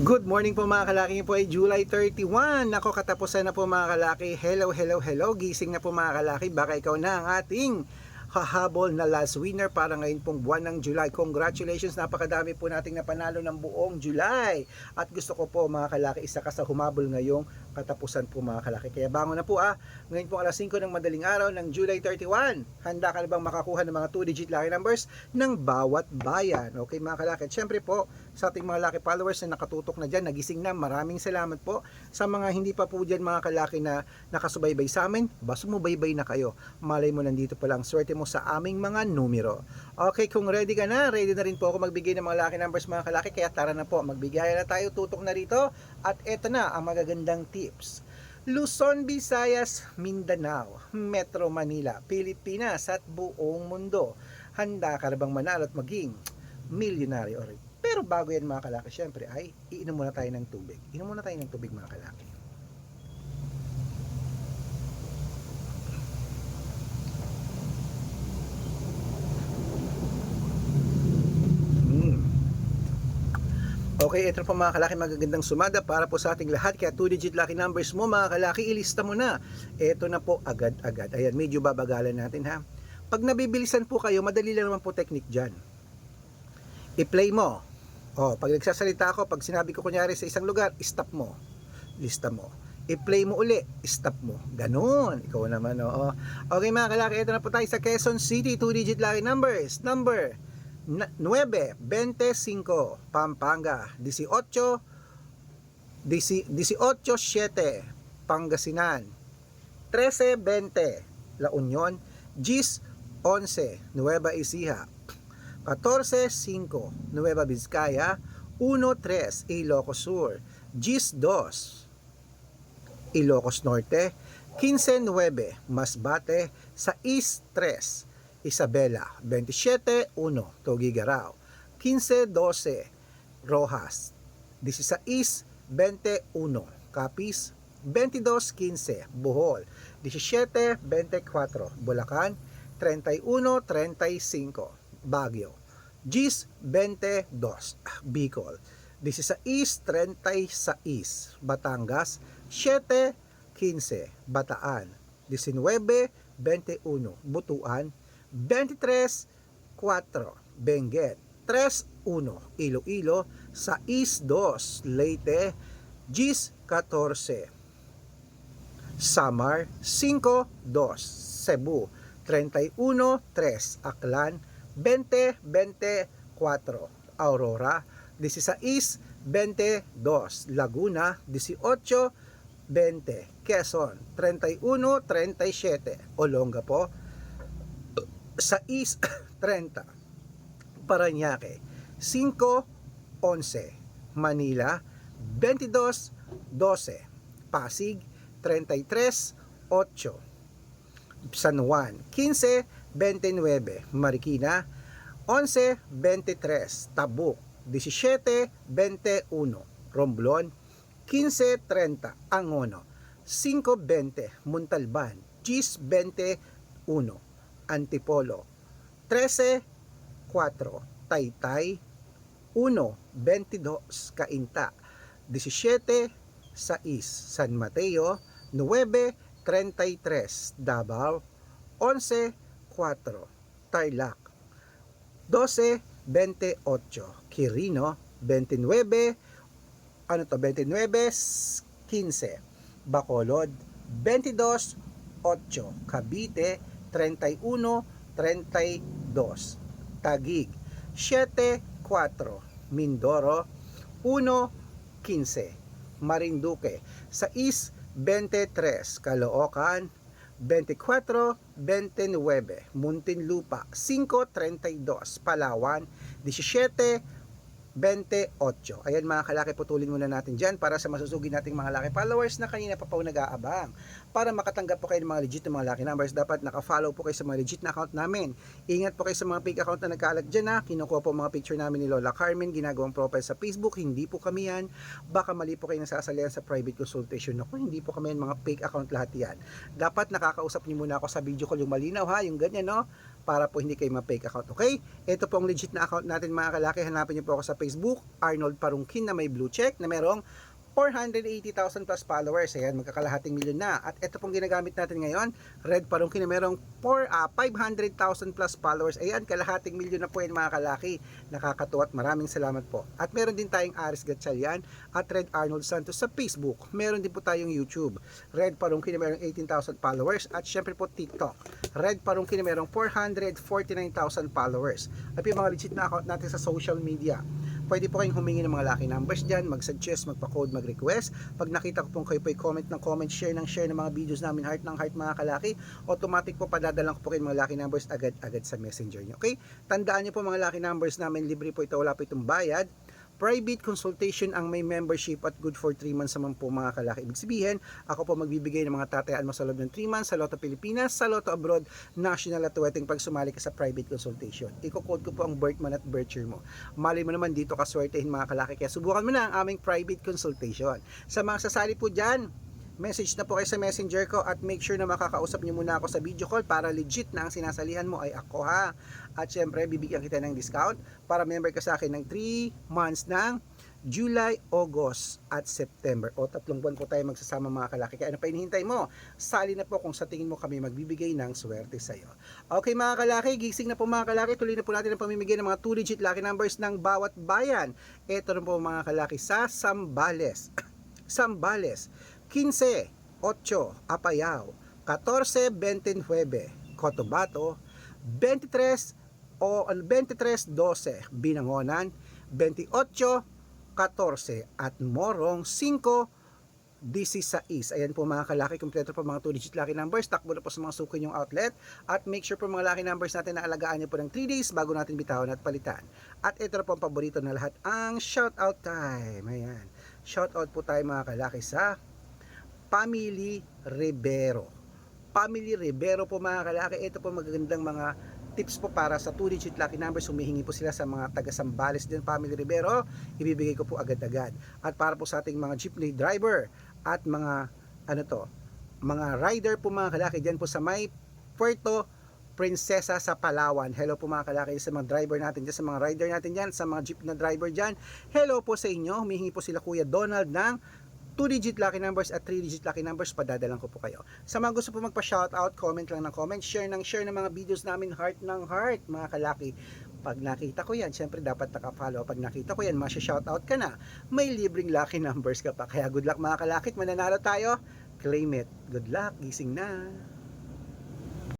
Good morning po mga kalaki, po ay July 31. Nako, katapusan na po mga kalaki. Hello. Gising na po mga kalaki. Baka ikaw na ang ating hahabol na last winner para ngayon pong buwan ng July. Congratulations, napakadami po nating napanalo ng buong July. At gusto ko po mga kalaki, isa ka sa humabol ngayong katapusan po mga kalaki. Kaya bangon na po ngayon po alas 5 ng madaling araw ng July 31. Handa ka na bang makakuha ng mga 2-digit lucky numbers ng bawat bayan? Okay mga kalaki, at syempre po sa ating mga lucky followers na nakatutok na dyan, nagising na, maraming salamat po. Sa mga hindi pa po dyan mga kalaki na nakasubaybay sa amin, basta sumubaybay na kayo. Malay mo nandito pa lang, swerte mo sa aming mga numero. Okay, kung ready ka na, ready na rin po ako magbigay ng mga lucky numbers mga kalaki, kaya tara na po, magbigay na tayo, tutok na rito. At eto na ang magagandang tips. Luzon, Visayas, Mindanao, Metro Manila, Pilipinas at buong mundo. Handa ka na bang manalo at maging milyonaryo? Pero bago yan mga kalaki, syempre ay iinom muna tayo ng tubig. Inom muna tayo ng tubig mga kalaki. Okay, ito po mga kalaki, magagandang sumada para po sa ating lahat. Kaya 2-digit lucky numbers mo mga kalaki, ilista mo na. Ito na po agad-agad. Ayan, medyo babagalan natin ha. Pag nabibilisan po kayo, madali lang naman po technique dyan. I-play mo. Pag nagsasalita ako, pag sinabi ko kunyari sa isang lugar, stop mo. Lista mo. I-play mo uli, stop mo. Ganon. Ikaw naman, Okay mga kalaki, ito na po tayo sa Quezon City, 2-digit lucky numbers. Number 9, 25, Pampanga, 18, 7, Pangasinan, 13, 20, La Union, 10, 11, Nueva Ecija, 14, 5, Nueva Vizcaya, 1, 3, Ilocos Sur, 10, 2, Ilocos Norte, 15, 9, Masbate, 6, 3, Isabela, 27, 1, Tuguegarao, 15, 12, Rojas, 16, 21, Capiz, 22, 15, Bohol, 17, 24, Bulacan, 31, 35, Baguio, 10, 22, Bicol, 16, 36, Batangas, 7, 15, Bataan, 19, 21, Butuan, 23, 4, Benguet, 3, 1, Iloilo, 6, 2, Leyte, 10, 14, Samar, 5, 2, Cebu, 31, 3, Aklan, 20, 24, Aurora, 16, 22, Laguna, 18, 20, Quezon, 31, 37, Olongapo, 6, 30, Parañaque, 5, 11, Manila, 22, 12, Pasig, 33, 8, San Juan, 15, 29, Marikina, 11, 23, Tabuk, 17, 21, Romblon, 15, 30, Angono, 5, 20, Montalban, 10, 21, Antipolo, 13, 4, Taytay, 1, 22, Cainta, 17, 6, San Mateo, 9, 33, Davao, 11, 4, Tarlac, 12, 28, Quirino, 29, 15, Bacolod, 22, 8, Cavite, 31, 32, Taguig, 7, 4, Mindoro, 1, 15, Marinduque, 6, 23, Caloocan, 24, 29, Muntinlupa, 5, 32, Palawan, 17, 28. Ayan mga kalaki, putulin muna natin dyan para sa masusugi nating mga laki followers na kanina pa po nag-aabang. Para makatanggap po kayo ng mga legit na mga laki numbers, dapat naka-follow po kayo sa mga legit na account namin. Ingat po kayo sa mga fake account na nagkaalat dyan kinukuha po mga picture namin ni Lola Carmen, ginagawang profile sa Facebook, hindi po kami yan. Baka mali po kayo nasasalihan sa private consultation. Ako, hindi po kami yan, mga fake account lahat yan. Dapat nakakausap niyo muna ako sa video call, yung malinaw yung ganyan para po hindi kayo ma-fake account. Okay? Ito po ang legit na account natin mga kalaki. Hanapin niyo po ako sa Facebook, Arnold Parungkin na may blue check na merong 480,000 plus followers. Ayan, magkakalahating milyon na. At ito pong ginagamit natin ngayon, Red Parungkin na merong 500,000 plus followers. Ayan, kalahating milyon na po yan mga kalaki. Nakakatuwa at maraming salamat po. At meron din tayong Aris Gatchalian at Red Arnold Santos sa Facebook. Meron din po tayong YouTube. Red Parungkin na merong 18,000 followers. At syempre po TikTok. Red Parungkin na merong 449,000 followers. At yung mga legit na account natin sa social media. Pwede po kayong humingi ng mga lucky numbers dyan, mag-suggest, magpa-code, mag-request. Pag nakita ko pong kayo po comment ng comment, share ng mga videos namin, heart ng heart mga kalaki, automatic po padadalang ko po kayo mga lucky numbers agad-agad sa messenger nyo. Okay? Tandaan nyo po mga lucky numbers namin, libre po ito, wala po itong bayad. Private consultation ang may membership at good for 3 months naman po mga kalaki. Ibig sabihin, ako po magbibigay ng mga tatayaan mo sa loob ng 3 months sa Lotto Pilipinas, sa Lotto Abroad, national at wedding pag sumali ka sa private consultation. Iko-code ko po ang birth month at birth year mo. Mali mo naman dito kaswertehin mga kalaki. Kaya subukan mo na ang aming private consultation. Sa mga sasali po dyan, message na po kayo sa messenger ko at make sure na makakausap nyo muna ako sa video call para legit na ang sinasalihan mo ay ako ha. At syempre bibigyan kita ng discount para member ka sa akin ng 3 months ng July, August at September. O 3 buwan po tayo magsasama mga kalaki. Kaya ano pa hinihintay mo? Sali na po kung sa tingin mo kami magbibigay ng swerte sa iyo. Okay mga kalaki, gising na po mga kalaki. Tuloy na po natin ang pamimigay ng mga 2-digit lucky numbers ng bawat bayan. Ito rin po mga kalaki sa Zambales. Zambales 15, 8, Apayao, 14, 29, Cotabato, 23, 12, Binangonan, 28, 14, at Morong 5, 16. Ayan po mga kalaki, kompleto po mga 2-digit lucky numbers. Takbo na po sa mga suko nyong outlet. At make sure po mga lucky numbers natin na alagaan nyo po ng 3 days bago natin bitawan at palitan. At ito na po ang paborito na lahat, ang shoutout time. Ayan, shoutout po tayo mga kalaki sa Family Rivero. Family Rivero po mga kalaki. Ito po magagandang mga tips po para sa 2-digit lucky numbers. Humihingi po sila sa mga taga Zambales din, Family Rivero. Ibibigay ko po agad-agad. At para po sa ating mga jeepney driver at mga mga rider po mga kalaki dyan po sa may Puerto Princesa sa Palawan. Hello po mga kalaki sa mga driver natin dyan, sa mga rider natin dyan, sa mga jeep na driver dyan. Hello po sa inyo. Humihingi po sila Kuya Donald ng 2-digit lucky numbers at 3-digit lucky numbers, padadalang ko po kayo. Sa mga gusto po magpa-shoutout, comment lang ng comment, share ng mga videos namin, heart ng heart, mga kalaki. Pag nakita ko yan, syempre dapat naka-follow. Pag nakita ko yan, masya-shoutout ka na. May libreng lucky numbers ka pa. Kaya good luck mga kalaki, mananalo tayo. Claim it. Good luck, gising na.